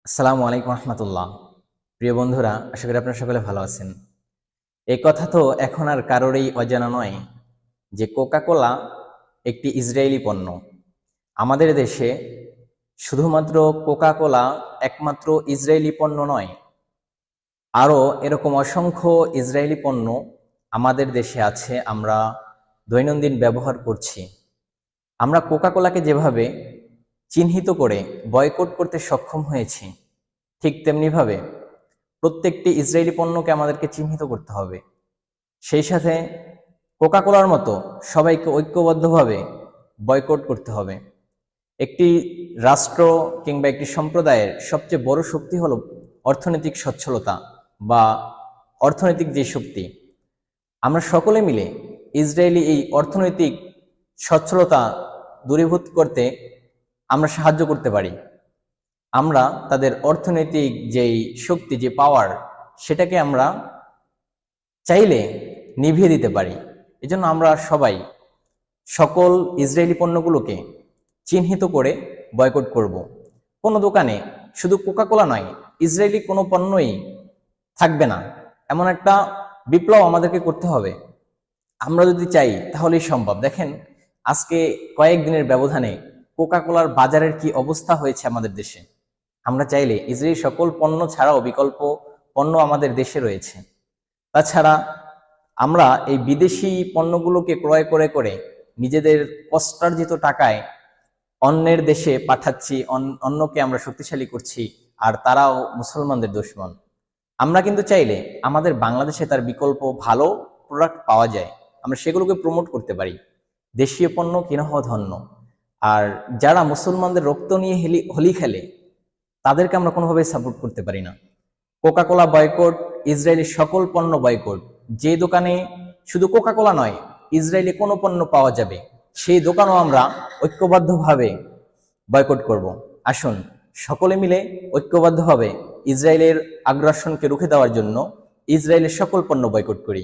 আসসালামু আলাইকুম রহমতুল্লাহ। প্রিয় বন্ধুরা, আশা করি আপনারা সকলে ভালো আছেন। এই কথা তো এখন আর কারোরই অজানা নয় যে কোকা কোলা একটি ইসরায়েলি পণ্য। আমাদের দেশে শুধুমাত্র কোকা কোলা একমাত্র ইসরায়েলি পণ্য নয়, আরও এরকম অসংখ্য ইসরায়েলি পণ্য আমাদের দেশে আছে, আমরা দৈনন্দিন ব্যবহার করছি। আমরা কোকা কোলাকে যেভাবে চিহ্নিত করে বয়কট করতে সক্ষম হয়েছি, ঠিক তেমনিভাবে প্রত্যেকটি ইসরায়েলি পণ্যকে আমাদেরকে চিহ্নিত করতে হবে। সেই সাথে কোকা কোলার মতো সবাইকে ঐক্যবদ্ধভাবে বয়কট করতে হবে। একটি রাষ্ট্র কিংবা একটি সম্প্রদায়ের সবচেয়ে বড় শক্তি হলো অর্থনৈতিক সচ্ছলতা বা অর্থনৈতিক যে শক্তি। আমরা সকলে মিলে ইসরায়েলি এই অর্থনৈতিক সচ্ছলতা দূরীভূত করতে আমরা সাহায্য করতে পারি। আমরা তাদের অর্থনৈতিক যেই শক্তি, যে পাওয়ার, সেটাকে আমরা চাইলে নিভিয়ে দিতে পারি। এজন্য আমরা সবাই সকল ইসরায়েলি পণ্যগুলোকে চিহ্নিত করে বয়কট করব। কোনো দোকানে শুধু কোকা কোলা নয়, ইসরায়েলি কোনো পণ্যই থাকবে না, এমন একটা বিপ্লব আমাদেরকে করতে হবে। আমরা যদি চাই তাহলেই সম্ভব। দেখেন, আজকে কয়েকদিনের ব্যবধানে কোকা কোলার বাজারের কি অবস্থা হয়েছে আমাদের দেশে। আমরা চাইলে ইসরায়েলি সকল পণ্য ছাড়াও বিকল্প পণ্য আমাদের দেশে রয়েছে। তাছাড়া আমরা এই বিদেশি পণ্যগুলোকে ক্রয় করে করে নিজেদের কষ্টার্জিত টাকায় অন্যের দেশে পাঠাচ্ছি, অন্যকে আমরা শক্তিশালী করছি, আর তারাও মুসলমানদের দুশমন। আমরা কিন্তু চাইলে আমাদের বাংলাদেশে তার বিকল্প ভালো প্রোডাক্ট পাওয়া যায়, আমরা সেগুলোকে প্রমোট করতে পারি। দেশীয় পণ্য কিনা হওয়া ধন্য। আর যারা মুসলমানদের রক্ত নিয়ে হোলি খেলে, তাদেরকে আমরা কোনোভাবেই সাপোর্ট করতে পারি না। কোকা কোলা বয়কট, ইসরায়েলি সকল পণ্য বয়কট। যে দোকানে শুধু কোকা কোলা নয়, ইসরায়েলি কোনো পণ্য পাওয়া যাবে, সেই দোকানও আমরা ঐক্যবদ্ধভাবে বয়কট করব। আসুন সকলে মিলে ঐক্যবদ্ধভাবে ইসরায়েলের আগ্রাসনকে রুখে দেওয়ার জন্য ইসরায়েলের সকল পণ্য বয়কট করি।